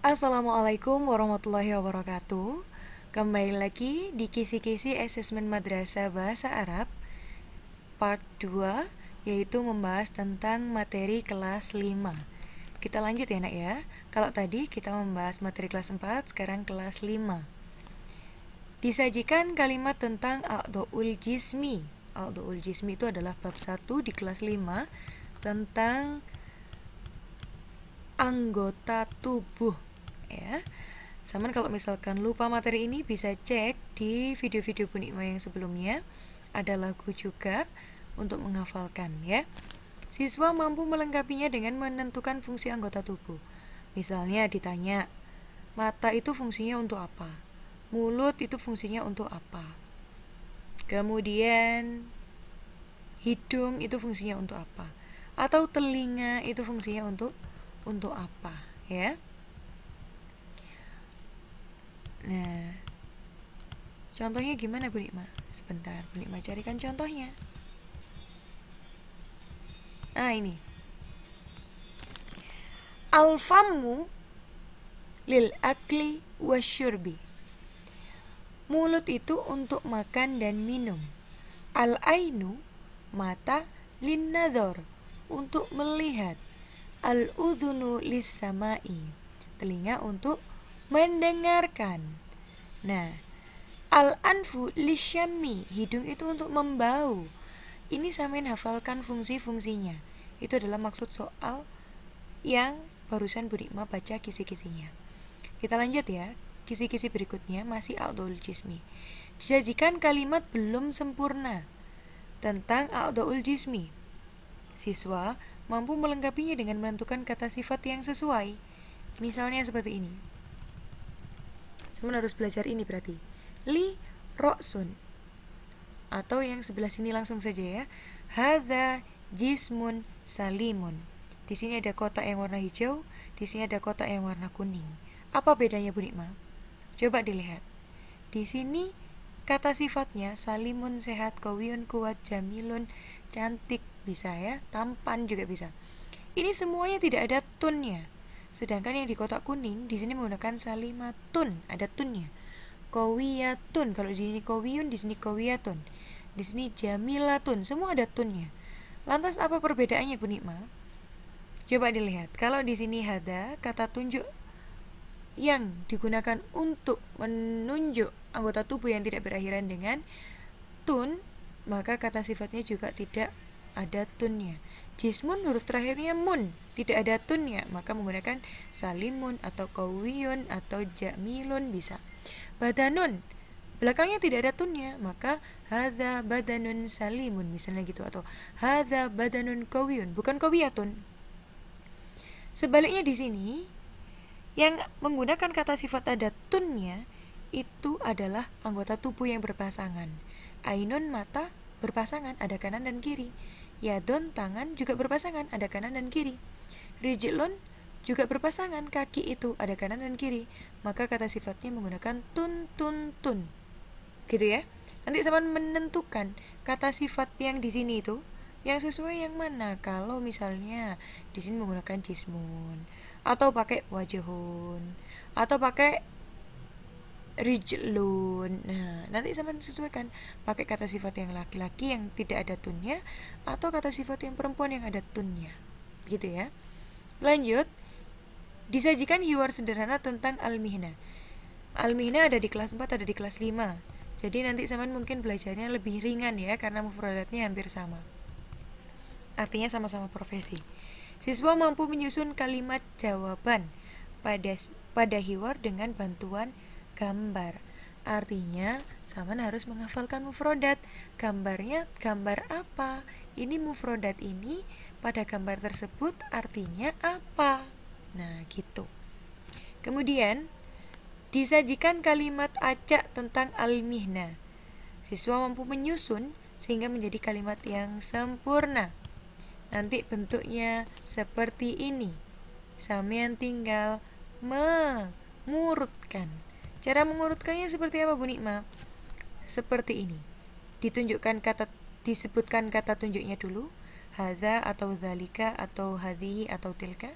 Assalamualaikum warahmatullahi wabarakatuh. Kembali lagi di Kisi-Kisi Asesmen Madrasah Bahasa Arab Part 2, yaitu membahas tentang materi kelas 5. Kita lanjut ya nak ya. Kalau tadi kita membahas materi kelas 4, sekarang kelas 5. Disajikan kalimat tentang a'dha'ul jismi. A'dha'ul jismi itu adalah bab 1 di kelas 5 tentang anggota tubuh ya. Saman kalau misalkan lupa materi ini bisa cek di video-video Bu Nikma yang sebelumnya. Ada lagu juga untuk menghafalkan ya. Siswa mampu melengkapinya dengan menentukan fungsi anggota tubuh. Misalnya ditanya, mata itu fungsinya untuk apa? Mulut itu fungsinya untuk apa? Kemudian hidung itu fungsinya untuk apa? Atau telinga itu fungsinya untuk apa ya? Nah, contohnya gimana Bu Nikma? Sebentar, Bu Nikma carikan contohnya. Nah ini, al-fammu lil akli wasyurbi. Mulut itu untuk makan dan minum. Al-ainu, mata, lin nadhar, untuk melihat. Al-udhunu lis samai, telinga untuk mendengarkan. Nah, al-anfu lisyammi, hidung itu untuk membau. Ini samain hafalkan fungsi-fungsinya. Itu adalah maksud soal yang barusan Bu Nikma baca kisi-kisinya. Kita lanjut ya. Kisi-kisi berikutnya masih a'dha'ul jismi. Disajikan kalimat belum sempurna tentang a'dha'ul jismi. Siswa mampu melengkapinya dengan menentukan kata sifat yang sesuai. Misalnya seperti ini. Teman harus belajar ini berarti. Li roksun. Atau yang sebelah sini langsung saja ya. Hadza jismun salimun. Di sini ada kotak yang warna hijau, di sini ada kotak yang warna kuning. Apa bedanya Bu Nikma? Coba dilihat. Di sini kata sifatnya salimun, sehat, qawiyun, kuat, jamilun, cantik, bisa ya, tampan juga bisa. Ini semuanya tidak ada tunnya. Sedangkan yang di kotak kuning di sini menggunakan salimatun, ada tunnya. Qawiyatun, kalau di sini qawiyun, di sini qawiyatun. Di sini jamilatun, semua ada tunnya. Lantas apa perbedaannya Bu Nikma? Coba dilihat. Kalau di sini hada, kata tunjuk yang digunakan untuk menunjuk anggota tubuh yang tidak berakhiran dengan tun, maka kata sifatnya juga tidak ada tunnya. Jismun huruf terakhirnya mun, tidak ada tunnya, maka menggunakan salimun atau qawiyun atau jamilun bisa. Badanun, belakangnya tidak ada tunnya, maka hadza badanun salimun misalnya gitu, atau hadza badanun qawiyun, bukan qawiyatun. Sebaliknya di sini yang menggunakan kata sifat ada tunnya itu adalah anggota tubuh yang berpasangan. Ainun, mata, berpasangan, ada kanan dan kiri. Yadon, tangan, juga berpasangan, ada kanan dan kiri. Rijlun, juga berpasangan, kaki itu ada kanan dan kiri. Maka kata sifatnya menggunakan tun, tun, tun. Gitu ya. Nanti sama menentukan kata sifat yang di sini itu yang sesuai yang mana. Kalau misalnya di sini menggunakan jismun, atau pakai wajhun, atau pakai rijlun. Nah, nanti sama sesuaikan pakai kata sifat yang laki-laki yang tidak ada tunnya atau kata sifat yang perempuan yang ada tunnya. Gitu ya. Lanjut. Disajikan hiwar sederhana tentang al-mihna. Al-mihna ada di kelas 4, ada di kelas 5. Jadi nanti sama mungkin belajarnya lebih ringan ya, karena mufradatnya hampir sama. Artinya sama-sama profesi. Siswa mampu menyusun kalimat jawaban pada hiwar dengan bantuan gambar. Artinya Saman harus menghafalkan mufrodat. Gambarnya gambar apa? Ini mufrodat ini pada gambar tersebut artinya apa? Nah gitu. Kemudian disajikan kalimat acak tentang al-mihna. Siswa mampu menyusun sehingga menjadi kalimat yang sempurna. Nanti bentuknya seperti ini. Sampean tinggal mengurutkan. Cara mengurutkannya seperti apa Bu Nikma? Seperti ini. Disebutkan kata tunjuknya dulu. Hadza atau dzalika atau hadhihi atau tilka.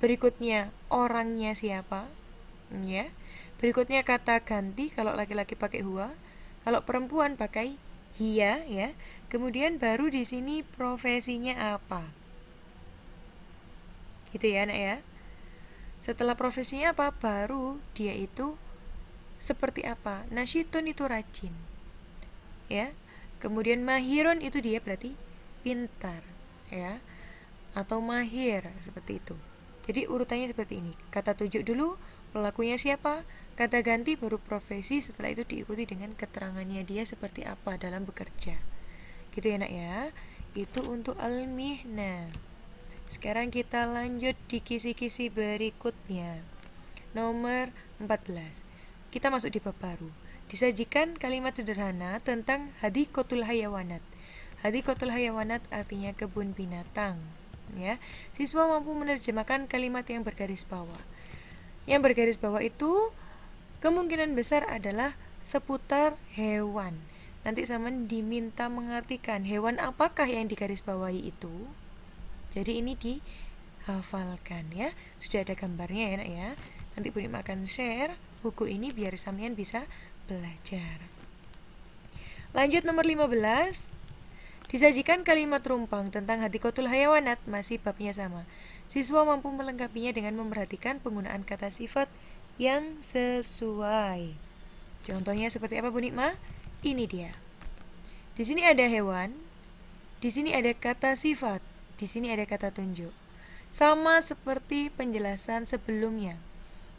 berikutnya orangnya siapa, ya. Berikutnya kata ganti, kalau laki-laki pakai huwa, kalau perempuan pakai hiya, ya. Kemudian baru di sini profesinya apa. Gitu ya, Nak ya. Setelah profesinya apa, baru dia itu seperti apa. Nasyitun itu rajin, ya. Kemudian mahirun itu dia berarti pintar, ya, atau mahir, seperti itu. Jadi urutannya seperti ini. Kata tunjuk dulu, pelakunya siapa, kata ganti, baru profesi, setelah itu diikuti dengan keterangannya dia seperti apa dalam bekerja. Gitu ya, Nak ya. Itu untuk al-mihna. Sekarang kita lanjut di kisi-kisi berikutnya. Nomor 14. Kita masuk di bab baru. Disajikan kalimat sederhana tentang hadikotul hayawanat. Hadikotul hayawanat artinya kebun binatang, ya. Siswa mampu menerjemahkan kalimat yang bergaris bawah. Yang bergaris bawah itu kemungkinan besar adalah seputar hewan. Nanti sama diminta mengartikan hewan apakah yang digarisbawahi itu. Jadi ini dihafalkan, ya. Sudah ada gambarnya ya, Nak ya. Nanti Bu Nima akan share buku ini biar sampean bisa belajar. Lanjut nomor 15. Disajikan kalimat rumpang tentang hadikotul hayawanat, masih babnya sama. Siswa mampu melengkapinya dengan memperhatikan penggunaan kata sifat yang sesuai. Contohnya seperti apa Bu Nima? Ini dia. Di sini ada hewan, di sini ada kata sifat, di sini ada kata tunjuk. Sama seperti penjelasan sebelumnya.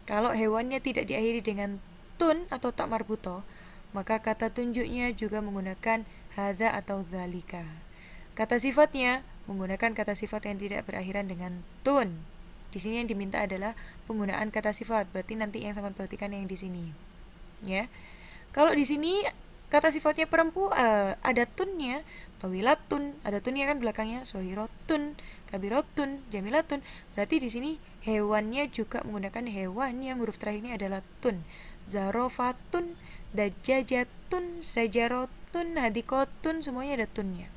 Kalau hewannya tidak diakhiri dengan tun atau tak marbuto, maka kata tunjuknya juga menggunakan hadza atau zalika. Kata sifatnya menggunakan kata sifat yang tidak berakhiran dengan tun. Di sini yang diminta adalah penggunaan kata sifat. Berarti nanti yang sama perhatikan yang di sini. Ya. Kalau di sini kata sifatnya perempuan, ada tunnya, tawilatun, ada tunnya kan belakangnya, sohirotun, kabirotun, jamilatun. Berarti di sini hewannya juga menggunakan hewan yang huruf terakhirnya adalah tun. Zarofatun, dajjajatun, sajarotun, hadikotun, semuanya ada tunnya.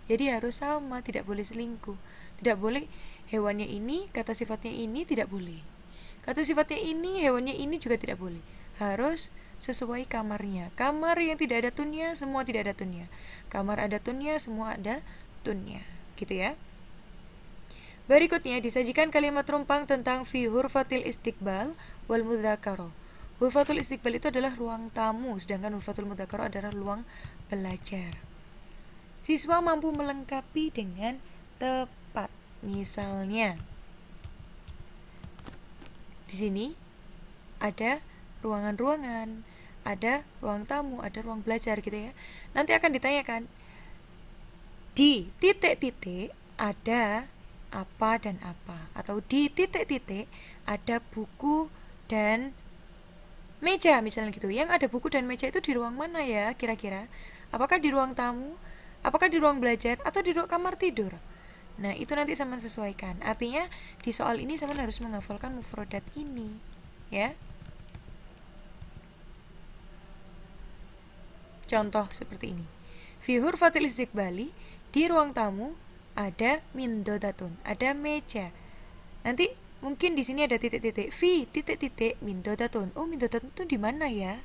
Jadi harus sama, tidak boleh selingkuh. Tidak boleh hewannya ini, kata sifatnya ini, tidak boleh. Kata sifatnya ini, hewannya ini juga tidak boleh. Harus sesuai kamarnya. Kamar yang tidak ada tunnya, semua tidak ada tunnya. Kamar ada tunnya, semua ada tunnya. Gitu ya. Berikutnya disajikan kalimat rumpang tentang fi hurfatil istiqbal wal mudzakarah. Hurfatul istiqbal itu adalah ruang tamu, sedangkan hurfatul mudzakarah adalah ruang belajar. Siswa mampu melengkapi dengan tepat. Misalnya di sini ada ruangan-ruangan, ada ruang tamu, ada ruang belajar gitu ya. Nanti akan ditanyakan di titik-titik ada apa dan apa, atau di titik-titik ada buku dan meja misalnya gitu. Yang ada buku dan meja itu di ruang mana ya kira-kira? Apakah di ruang tamu, apakah di ruang belajar, atau di ruang kamar tidur? Nah itu nanti sama sesuaikan. Artinya di soal ini sama harus menghafalkan mufrodat ini, ya. Contoh seperti ini. Fi hurfatil istiqbali, di ruang tamu ada mindodatun, ada meja. Nanti mungkin di sini ada titik-titik. Fi titik-titik mindodatun. Oh, mindodatun itu di mana ya?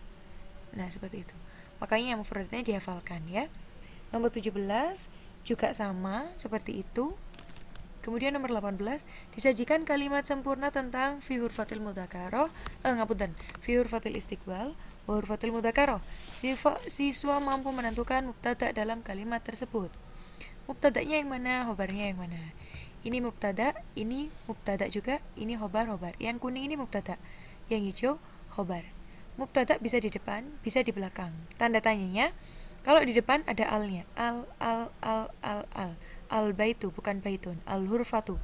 Nah, seperti itu. Makanya yang mufradatnya dihafalkan ya. Nomor 17 juga sama seperti itu. Kemudian nomor 18, disajikan kalimat sempurna tentang fi hurfatil mudzakarah, fi hurfatil istiqbal wa hurfatil mudzakarah. Siswa mampu menentukan mubtada dalam kalimat tersebut. Mubtadanya yang mana, khobarnya yang mana. Ini mubtada, ini mubtada juga, ini khobar. Yang kuning ini mubtada, yang hijau khobar. Mubtada bisa di depan, bisa di belakang. Tanda tanyanya, kalau di depan ada alnya, al. Al baitu bukan baitun, al hurfatu.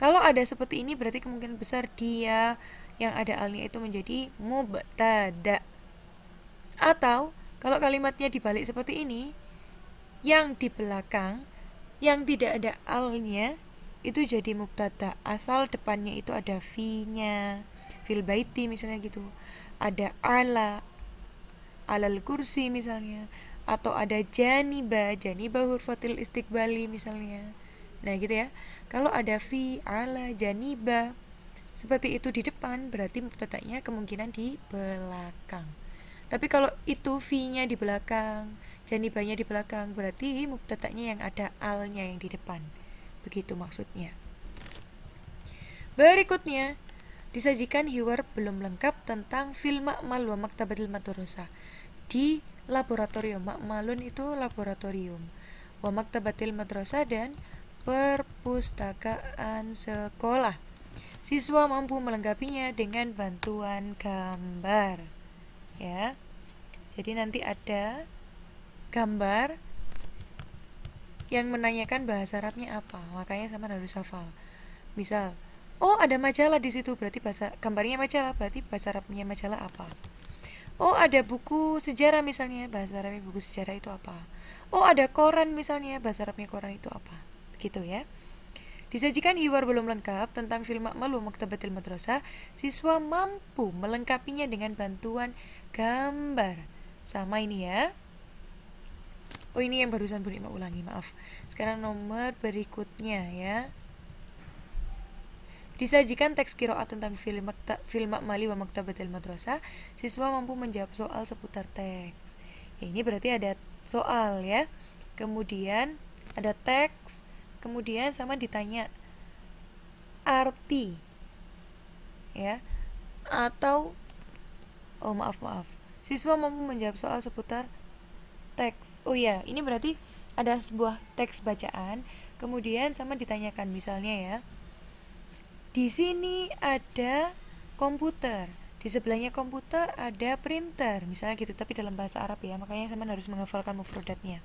Kalau ada seperti ini berarti kemungkinan besar dia yang ada alnya itu menjadi mubtada. Atau kalau kalimatnya dibalik seperti ini, yang di belakang yang tidak ada alnya itu jadi mubtada, asal depannya itu ada fi-nya, fil baiti misalnya gitu. Ada alal kursi misalnya, atau ada janibah hurfatil istiqbali misalnya. Nah gitu ya. Kalau ada fi, ala, janibah, seperti itu di depan, berarti mubtada'nya kemungkinan di belakang. Tapi kalau itu V-nya di belakang, janibahnya di belakang, berarti mubtada'nya yang ada al-nya yang di depan. Begitu maksudnya. Berikutnya, disajikan hiwar belum lengkap tentang fil ma'mal wa maktabatil madrasah. Di laboratorium, ma'malun itu laboratorium, wa maktabatil madrasah dan perpustakaan sekolah. Siswa mampu melengkapinya dengan bantuan gambar. Ya. Jadi nanti ada gambar yang menanyakan bahasa Arabnya apa, makanya sama harus hafal. Misal, oh ada majalah di situ, berarti bahasa gambarnya majalah, berarti bahasa Arabnya majalah apa? Oh ada buku sejarah misalnya, bahasa Arabnya buku sejarah itu apa? Oh ada koran misalnya, bahasa Arabnya koran itu apa? Begitu ya. Disajikan hiwar belum lengkap tentang fil ma'mal wa maktabatil madrasah. Siswa mampu melengkapinya dengan bantuan gambar. Sama ini ya. Oh ini yang barusan Bu Nima ulangi, maaf. Sekarang nomor berikutnya ya. Disajikan teks qiraat tentang fil ma'mali wa maktabatil madrasah. Siswa mampu menjawab soal seputar teks. Ya, ini berarti ada soal ya. Kemudian ada teks, kemudian sama ditanya arti ya, atau maaf siswa mampu menjawab soal seputar teks. Oh ya, ini berarti ada sebuah teks bacaan, kemudian sama ditanyakan misalnya ya, di sini ada komputer, di sebelahnya komputer ada printer, misalnya gitu, tapi dalam bahasa Arab ya, makanya sama harus menghafalkan mufradatnya.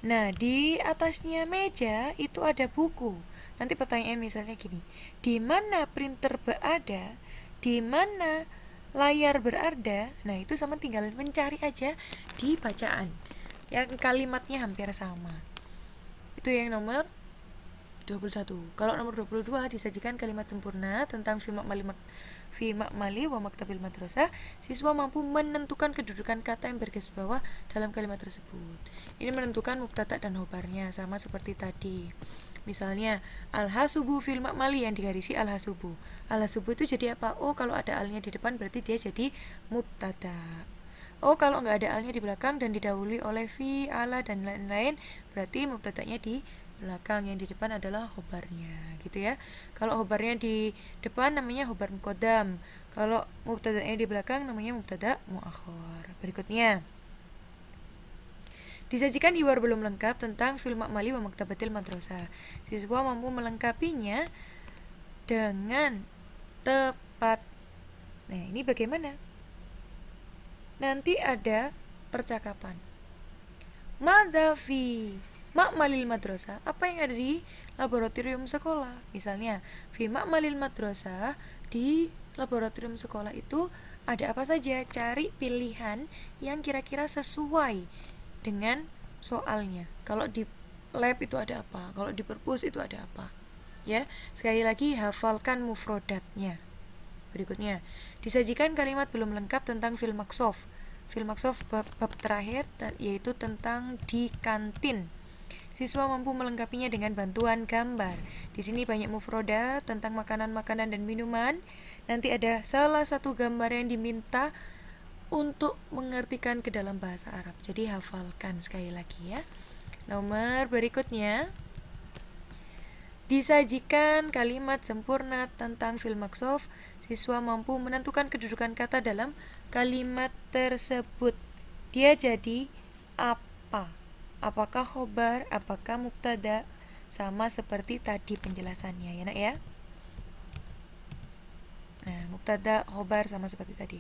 Nah, di atasnya meja itu ada buku. Nanti pertanyaan misalnya gini, di mana printer berada? Di mana layar berada? Nah, itu sama tinggal mencari aja di bacaan. Yang kalimatnya hampir sama. Itu yang nomor 21. Kalau nomor 22 disajikan kalimat sempurna tentang fi ma'mali wa maktabil madrasah. Siswa mampu menentukan kedudukan kata yang bergaris bawah dalam kalimat tersebut. Ini menentukan mubtada dan khobarnya sama seperti tadi. Misalnya al-hasubu fil ma'mali yang digarisi al-hasubu. Al-hasubu itu jadi apa? Oh, kalau ada alnya di depan berarti dia jadi mubtada. Oh, kalau nggak ada alnya di belakang dan didahului oleh fi, ala dan lain-lain, berarti mubtada'nya di belakang, yang di depan adalah khobarnya, gitu ya. Kalau khobarnya di depan namanya khobar muqaddam, kalau mubtada'nya di belakang namanya mubtada' muakhar. Berikutnya, disajikan hiwar belum lengkap tentang fil ma'mali wa maktabatil madrasah. Siswa mampu melengkapinya dengan tepat. Nah, ini bagaimana? Nanti ada percakapan. Madza fi ma'malil madrasah, apa yang ada di laboratorium sekolah? Misalnya, fi ma'malil madrasah, di laboratorium sekolah itu ada apa saja? Cari pilihan yang kira-kira sesuai dengan soalnya. Kalau di lab itu ada apa? Kalau di perpus itu ada apa? Ya, sekali lagi hafalkan mufrodatnya. Berikutnya, disajikan kalimat belum lengkap tentang fil maqsof. Fil maqsof bab terakhir yaitu tentang di kantin. Siswa mampu melengkapinya dengan bantuan gambar. Di sini banyak mufrodat tentang makanan-makanan dan minuman. Nanti ada salah satu gambar yang diminta untuk mengartikan ke dalam bahasa Arab. Jadi hafalkan sekali lagi ya. Nomor berikutnya, disajikan kalimat sempurna tentang fil maqsof. Siswa mampu menentukan kedudukan kata dalam kalimat tersebut. Dia jadi apa? Apakah khobar, apakah mubtada? Sama seperti tadi penjelasannya ya nak ya. Nah, mubtada, khobar sama seperti tadi.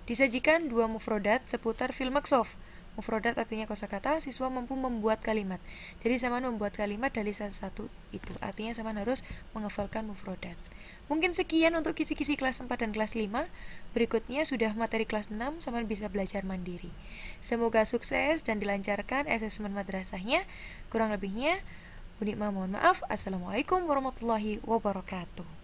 Disajikan dua mufrodat seputar fil maqsof. Mufrodat artinya kosakata, siswa mampu membuat kalimat. Jadi Saman membuat kalimat dari satu itu. Artinya Saman harus menghafalkan mufrodat. Mungkin sekian untuk kisi-kisi kelas 4 dan kelas 5. Berikutnya sudah materi kelas 6, Saman bisa belajar mandiri. Semoga sukses dan dilancarkan asesmen madrasahnya. Kurang lebihnya, Bu Nikmah mohon maaf. Assalamualaikum warahmatullahi wabarakatuh.